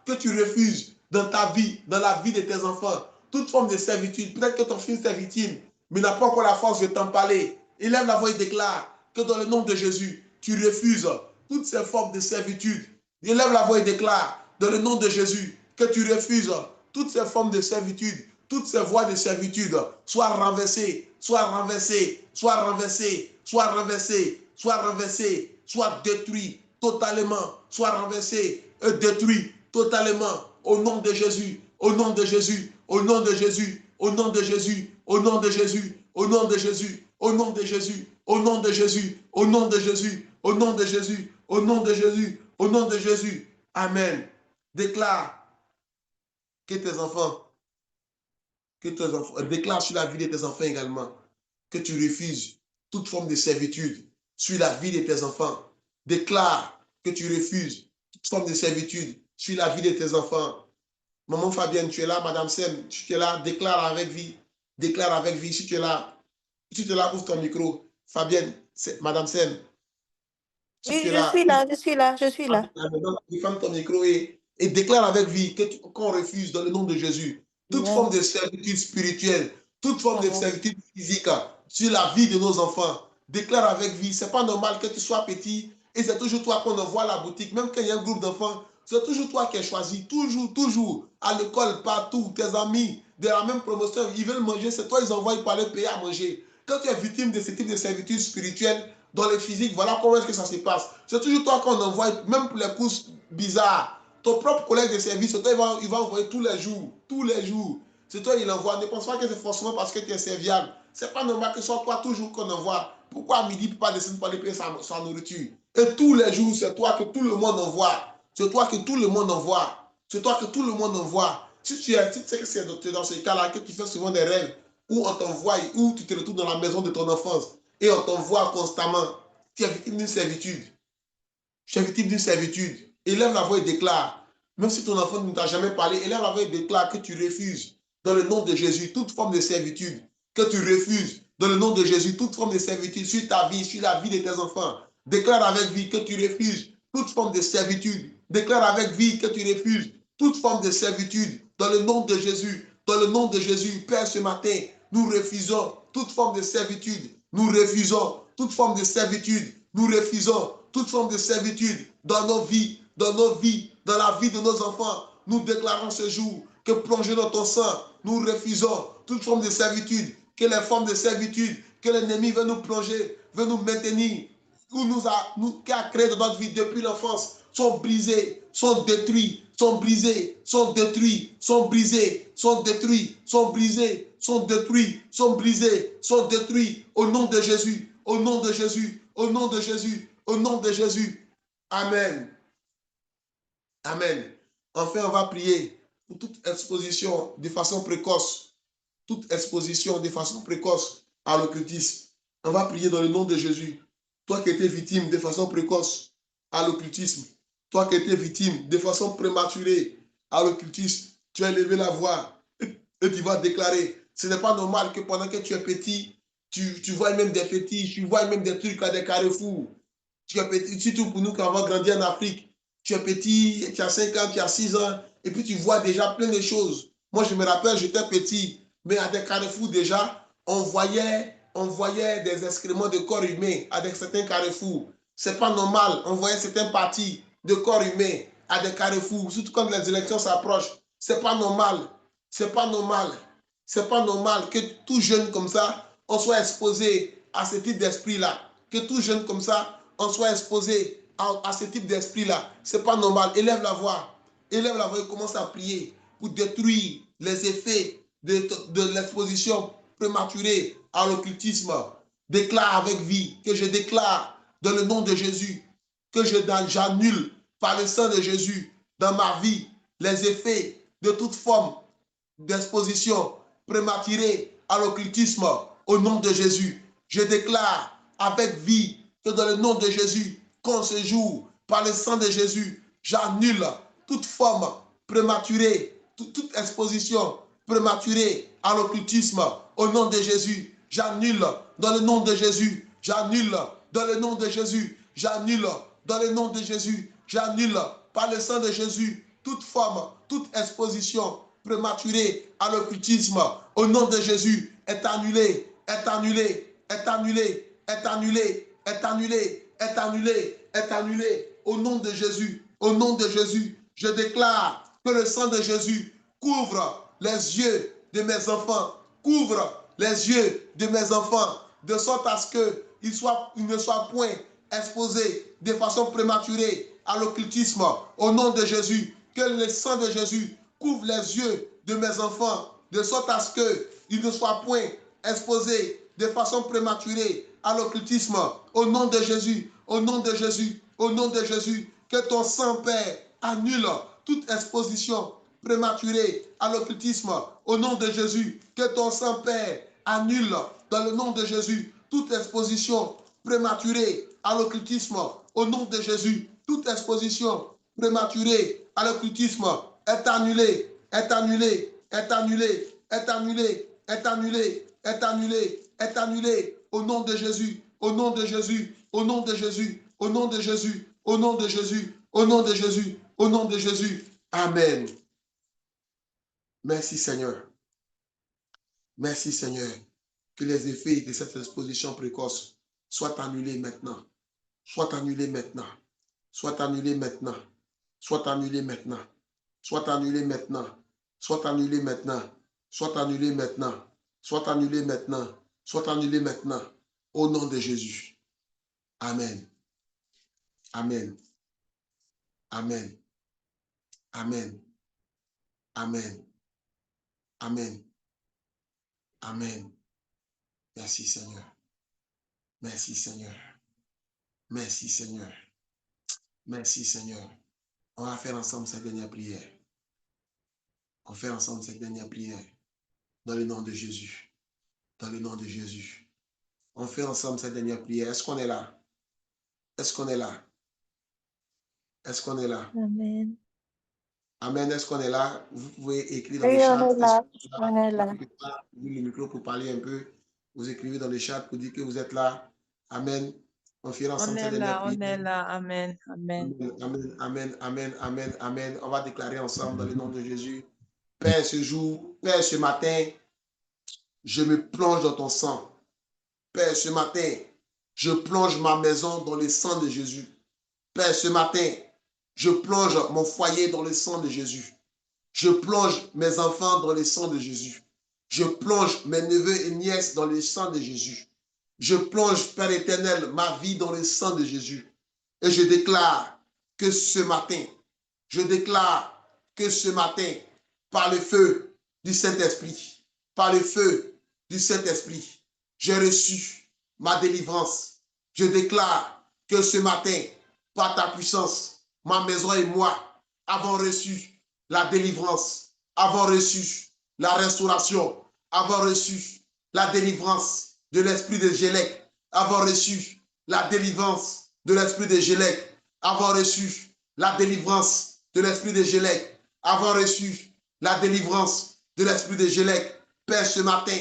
que tu refuses dans ta vie, dans la vie de tes enfants, toute forme de servitude. Peut-être que ton fils est victime, mais n'a pas encore la force de t'en parler. Élève la voix et déclare que dans le nom de Jésus, tu refuses toutes ces formes de servitude. Élève la voix et déclare dans le nom de Jésus que tu refuses toutes ces formes de servitude, toutes ces voies de servitude, soient renversées, soient renversées, soient renversées, soient renversées, soient renversées, soient détruites totalement, soient renversées et détruites totalement au nom de Jésus, au nom de Jésus, au nom de Jésus, au nom de Jésus, au nom de Jésus, au nom de Jésus, au nom de Jésus, au nom de Jésus, au nom de Jésus, au nom de Jésus, au nom de Jésus, au nom de Jésus. Amen. Déclare que tes enfants, déclare sur la vie de tes enfants également que tu refuses toute forme de servitude sur la vie de tes enfants. Déclare que tu refuses toute forme de servitude sur la vie de tes enfants. Maman Fabienne, tu es là, Madame Sem, tu es là, déclare avec vie. Déclare avec vie si tu es là. Si tu es là, ouvre ton micro. Fabienne, Madame Sem, si tu Oui, es je là, suis là, je suis là, je suis là. ferme ton micro et déclare avec vie qu'on refuse dans le nom de Jésus toute forme de Yes. servitude spirituelle, toute forme de Amen. servitude physique sur la vie de nos enfants. Déclare avec vie. C'est pas normal que tu sois petit et c'est toujours toi qu'on envoie à la boutique. Même quand il y a un groupe d'enfants, c'est toujours toi qui es choisi. Toujours, toujours. À l'école, partout, tes amis de la même promotion, ils veulent manger, c'est toi ils envoient pour aller payer à manger. Quand tu es victime de ce type de servitude spirituelle, dans le physique, voilà comment est-ce que ça se passe. C'est toujours toi qu'on envoie, même pour les courses bizarres. Ton propre collègue de service, c'est toi, il va envoyer tous les jours. Tous les jours. C'est toi, il envoie. Ne pense pas que c'est forcément parce que tu es serviable. C'est pas normal que ce soit toi toujours qu'on envoie. Pourquoi à midi, il ne peut pas descendre pour aller payer sa nourriture? Et tous les jours, c'est toi que tout le monde envoie. C'est toi que tout le monde envoie. C'est toi que tout le monde envoie. Si tu sais que c'est dans ce cas-là que tu fais souvent des rêves où on t'envoie, où tu te retrouves dans la maison de ton enfance et on t'envoie constamment, tu es victime d'une servitude. Tu es victime d'une servitude. Élève la voix et déclare. Même si ton enfant ne t'a jamais parlé, élève la voix et déclare que tu refuses, dans le nom de Jésus, toute forme de servitude. Que tu refuses, dans le nom de Jésus, toute forme de servitude sur ta vie, sur la vie de tes enfants. Déclare avec vie que tu refuses toute forme de servitude. Déclare avec vie que tu refuses toute forme de servitude, dans le nom de Jésus. Dans le nom de Jésus, Père, ce matin, nous refusons toute forme de servitude. Nous refusons toute forme de servitude. Nous refusons toute forme de servitude dans nos vies, dans la vie de nos enfants. Nous déclarons ce jour que plongé dans ton sang, nous refusons toute forme de servitude, que les formes de servitude que l'ennemi veut nous plonger, veut nous maintenir, qui a créé dans notre vie depuis l'enfance, sont brisés, sont détruits, sont brisés, sont détruits, sont brisés, sont détruits, sont brisés, sont détruits, sont brisés, sont détruits au nom de Jésus, au nom de Jésus, au nom de Jésus, au nom de Jésus. Amen. Amen. Enfin, on va prier pour toute exposition de façon précoce, toute exposition de façon précoce à l'occultisme. On va prier dans le nom de Jésus. Toi qui étais victime de façon précoce à l'occultisme, toi qui étais victime de façon prématurée à l'occultisme, tu as levé la voix et tu vas déclarer. Ce n'est pas normal que pendant que tu es petit, tu vois même des fétiches, tu vois même des trucs à des carrefours. Tu es petit, surtout pour nous qui avons grandi en Afrique. Tu es petit, tu as 5 ans, tu as 6 ans, et puis tu vois déjà plein de choses. Moi, je me rappelle, j'étais petit, mais à des carrefours déjà, on voyait des excréments de corps humain à certains carrefours. C'est pas normal. On voyait certaines parties de corps humain à des carrefours, surtout quand les élections s'approchent. C'est pas normal. C'est pas normal. C'est pas normal que tout jeune comme ça, on soit exposé à ce type d'esprit-là. Que tout jeune comme ça, on soit exposé à ce type d'esprit-là. C'est pas normal. Élève la voix. Élève la voix et commence à prier pour détruire les effets de l'exposition prématurée à l'occultisme. Déclare avec vie que je déclare dans le nom de Jésus que j'annule par le sang de Jésus dans ma vie les effets de toute forme d'exposition prématurée à l'occultisme au nom de Jésus. Je déclare avec vie que dans le nom de Jésus, qu'en ce jour, par le sang de Jésus, j'annule toute forme prématurée, toute exposition prématurée à l'occultisme au nom de Jésus. J'annule dans le nom de Jésus. J'annule dans le nom de Jésus. J'annule dans le nom de Jésus. J'annule par le sang de Jésus toute forme, toute exposition prématurée à l'occultisme, au nom de Jésus, est annulée, est annulée, est annulée, est annulée, est annulée, est annulée, est annulée, au nom de Jésus, au nom de Jésus, je déclare que le sang de Jésus couvre les yeux de mes enfants, couvre les yeux de mes enfants, de sorte à ce qu'ils ne soient point exposés de façon prématurée à l'occultisme. Au nom de Jésus, que le sang de Jésus couvre les yeux de mes enfants, de sorte à ce qu'ils ne soient point exposés de façon prématurée à l'occultisme. Au nom de Jésus, au nom de Jésus, au nom de Jésus, que ton sang, Père, annule toute exposition prématurée à l'occultisme. Au nom de Jésus, que ton sang, Père, annule dans le nom de Jésus toute exposition prématurée à l'occultisme. Au nom de Jésus, toute exposition prématurée à l'occultisme est annulée, est annulée, est annulée, est annulée, est annulée, est annulée, est annulée. Au nom de Jésus, au nom de Jésus, au nom de Jésus, au nom de Jésus, au nom de Jésus, au nom de Jésus, au nom de Jésus. Amen. Merci Seigneur. Merci Seigneur. Que les effets de cette exposition précoce soient annulés maintenant. Soient annulés maintenant. Soient annulés maintenant. Soient annulés maintenant. Soient annulés maintenant. Soient annulés maintenant. Soient annulés maintenant. Soient annulés maintenant. Soient annulés maintenant. Au nom de Jésus. Amen. Amen. Amen. Amen. Amen. Amen. Amen. Merci Seigneur. Merci Seigneur. Merci Seigneur. Merci Seigneur. On va faire ensemble cette dernière prière. On fait ensemble cette dernière prière. Dans le nom de Jésus. Dans le nom de Jésus. On fait ensemble cette dernière prière. Est-ce qu'on est là? Est-ce qu'on est là? Est-ce qu'on est là? Amen. Amen. Est-ce qu'on est là? Vous pouvez écrire dans Oui, le chat. on est là. On est là. Ouvrez le micro pour parler un peu. Vous écrivez dans le chat pour dire que vous êtes là. Amen. On fait ensemble cette dernière prière. On est là. Amen. Amen. Amen. Amen. Amen. Amen. Amen. On va déclarer ensemble dans le nom de Jésus. Père, ce jour, Père, ce matin, je me plonge dans ton sang. Père, ce matin, je plonge ma maison dans le sang de Jésus. Père, ce matin, je plonge mon foyer dans le sang de Jésus. Je plonge mes enfants dans le sang de Jésus. Je plonge mes neveux et nièces dans le sang de Jésus. Je plonge, Père éternel, ma vie dans le sang de Jésus. Et je déclare que ce matin, je déclare que ce matin, par le feu du Saint-Esprit, par le feu du Saint-Esprit, j'ai reçu ma délivrance. Je déclare que ce matin, par ta puissance, ma maison et moi avons reçu la délivrance, avons reçu la restauration, avons reçu la délivrance de l'esprit de Gélec, avons reçu la délivrance de l'esprit de Gélec, avons reçu la délivrance de l'esprit de Gélec, avons reçu la délivrance de l'esprit de Gélec. Père, ce matin,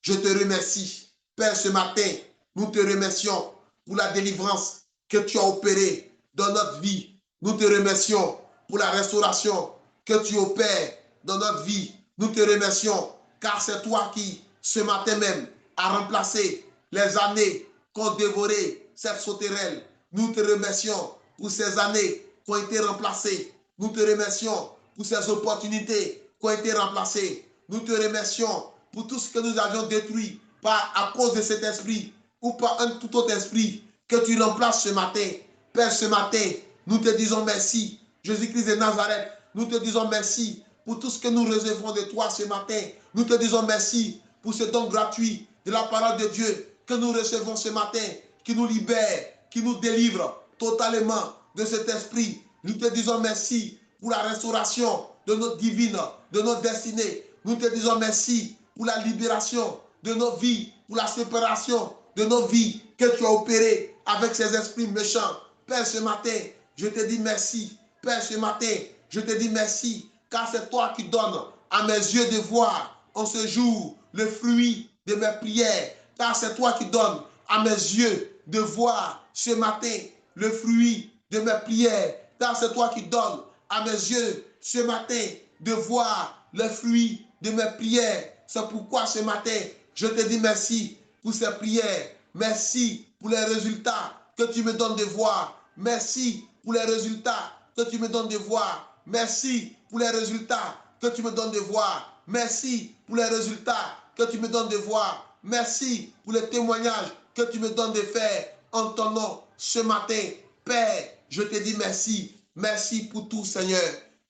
je te remercie. Père, ce matin, nous te remercions pour la délivrance que tu as opérée dans notre vie. Nous te remercions pour la restauration que tu opères dans notre vie. Nous te remercions car c'est toi qui, ce matin même, a remplacé les années qu'ont dévoré cette sauterelle. Nous te remercions pour ces années qui ont été remplacées. Nous te remercions pour ces opportunités qui ont été remplacées. Nous te remercions pour tout ce que nous avions détruit à cause de cet esprit ou par un tout autre esprit que tu remplaces ce matin. Père, ce matin, nous te disons merci. Jésus-Christ de Nazareth, nous te disons merci pour tout ce que nous recevons de toi ce matin. Nous te disons merci pour ce don gratuit de la parole de Dieu que nous recevons ce matin, qui nous libère, qui nous délivre totalement de cet esprit. Nous te disons merci pour la restauration de notre divine, de notre destinée. Nous te disons merci pour la libération de nos vies, pour la séparation de nos vies que tu as opéré avec ces esprits méchants. Père, ce matin, je te dis merci. Père, ce matin, je te dis merci, car c'est toi qui donnes à mes yeux de voir en ce jour le fruit de mes prières, car c'est toi qui donnes à mes yeux de voir ce matin le fruit de mes prières, car c'est toi qui donnes à mes yeux ce matin de voir le fruit de mes prières. C'est pourquoi ce matin, je te dis merci pour ces prières. Merci pour les résultats que tu me donnes de voir. Merci pour les résultats que tu me donnes de voir. Merci pour les résultats que tu me donnes de voir. Merci pour les résultats que tu me donnes de voir. Merci pour les témoignages que tu me donnes de faire en ton nom ce matin. Père, je te dis merci. Merci pour tout, Seigneur.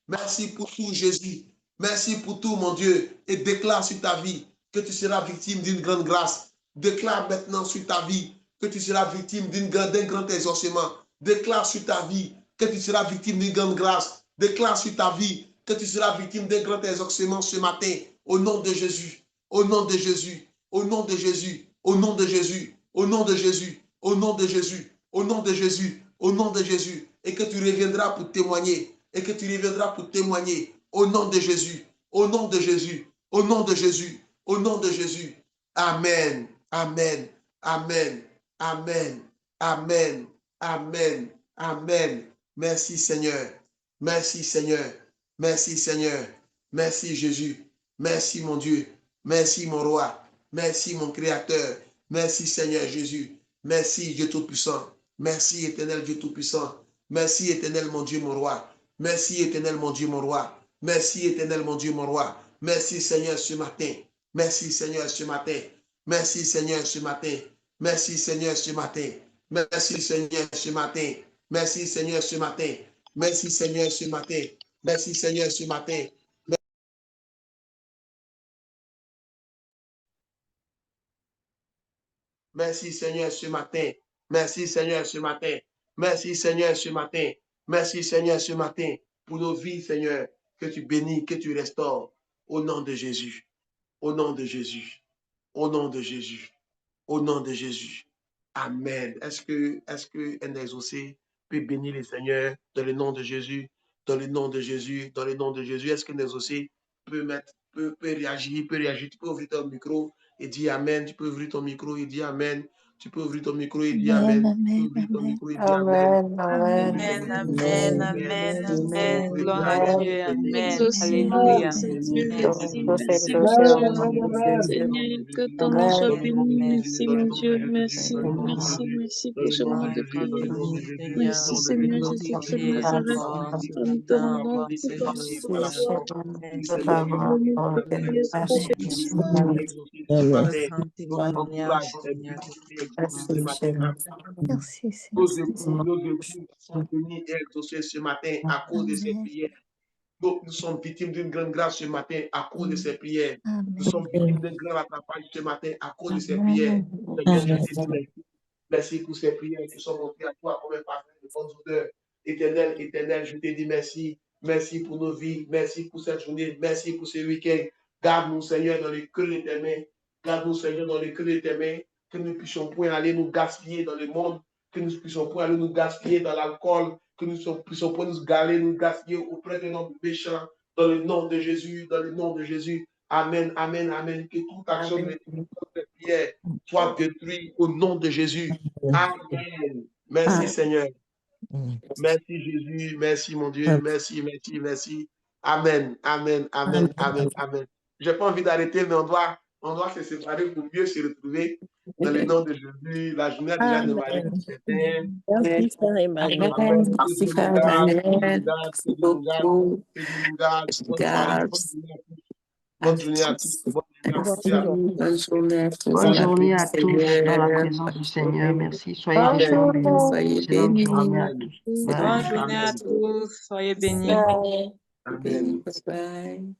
Merci pour tout, Jésus. Merci pour tout, mon Dieu. Et déclare sur ta vie que tu seras victime d'une grande grâce. Déclare maintenant sur ta vie que tu seras victime d'un grand exaucement. Déclare sur ta vie que tu seras victime d'une grande grâce. Déclare sur ta vie que tu seras victime d'un grand exaucement ce matin. Au nom de Jésus. Au nom de Jésus. Au nom de Jésus. Au nom de Jésus. Au nom de Jésus. Au nom de Jésus. Au nom de Jésus. Au nom de Jésus. Et que tu reviendras pour témoigner. Et que tu reviendras pour témoigner. Au nom de Jésus. Au nom de Jésus. Au nom de Jésus. Au nom de Jésus. Amen. Amen. Amen. Amen. Amen. Amen. Amen. Merci Seigneur. Merci Seigneur. Merci Seigneur. Merci Jésus. Merci mon Dieu. Merci mon roi. Merci mon Créateur. Merci Seigneur Jésus. Merci Dieu Tout-Puissant. Merci éternel Dieu Tout-Puissant. Merci éternel mon Dieu mon roi. Merci éternel mon Dieu mon roi. Merci éternel mon Dieu mon roi. Merci Seigneur ce matin. Merci Seigneur ce matin. Merci Seigneur ce matin. Merci Seigneur ce matin. Merci Seigneur ce matin. Merci Seigneur ce matin. Merci Seigneur ce matin. Merci Seigneur ce matin. Merci Seigneur ce matin. Merci Seigneur ce matin. Merci Seigneur ce matin. Merci Seigneur ce matin pour nos vies, Seigneur, que tu bénis, que tu restaures. Au nom de Jésus. Au nom de Jésus. Au nom de Jésus. Au nom de Jésus. Amen. Est-ce que un exaucé peut bénir le Seigneur dans le nom de Jésus? Dans le nom de Jésus. Dans le nom de Jésus. Est-ce qu'un exaucé peut réagir? Tu peux ouvrir ton micro et dire Amen. Tu peux ouvrir ton micro et dire Amen. Tu peux ouvrir ton micro et dire Amen. Tu peux ouvrir ton micro et dire Amen. Amen, amen, amen, amen. Gloire à Dieu, amen. Alléluia. Merci, Amen. merci, Seigneur, que ton nom soit béni. Merci, mon Dieu, merci, merci, merci pour ce moment de prière. Merci, Seigneur Jésus, pour cette Nazareth. Nous te rendons toute la gloire. Merci, Nos époux sont bénis et exaucés ce matin à cause de ces prières. Donc, nous sommes victimes d'une grande grâce ce matin à cause de ces prières. Nous sommes victimes d'un grand rattrapage ce matin à cause de ces prières. Seigneur, je te dis merci. Merci pour ces prières qui sont montées à toi comme un parfum de bonne odeur. Éternel, éternel, je te dis merci. Merci pour nos vies. Merci pour cette journée. Merci pour ce week-end. Garde-nous, Seigneur, dans le creux de tes mains. Garde-nous, Seigneur, dans le creux de tes mains. Que nous puissions point aller nous gaspiller dans le monde. Que nous puissions point aller nous gaspiller dans l'alcool. Que nous puissions point nous gaspiller auprès de nos méchants. Dans le nom de Jésus, dans le nom de Jésus. Amen, amen, amen. Que toute action de prière soit détruite au nom de Jésus. Amen. Merci Seigneur. Merci Jésus. Merci mon Dieu. Merci, merci, merci. Amen, amen, amen, amen, amen. Je n'ai pas envie d'arrêter, mais on doit se séparer pour mieux se retrouver. Dans le nom de Jésus, la journée a déjà démarré. Merci, Frère Emmanuel. Merci, Frère Emmanuel. Merci beaucoup. Bonne journée à tous. Bonne journée à tous. Bonne journée à tous dans la présence du Seigneur. Merci. Soyez bénis. Soyez bénis. Bonne journée à tous. Soyez bénis. Bye. Bye.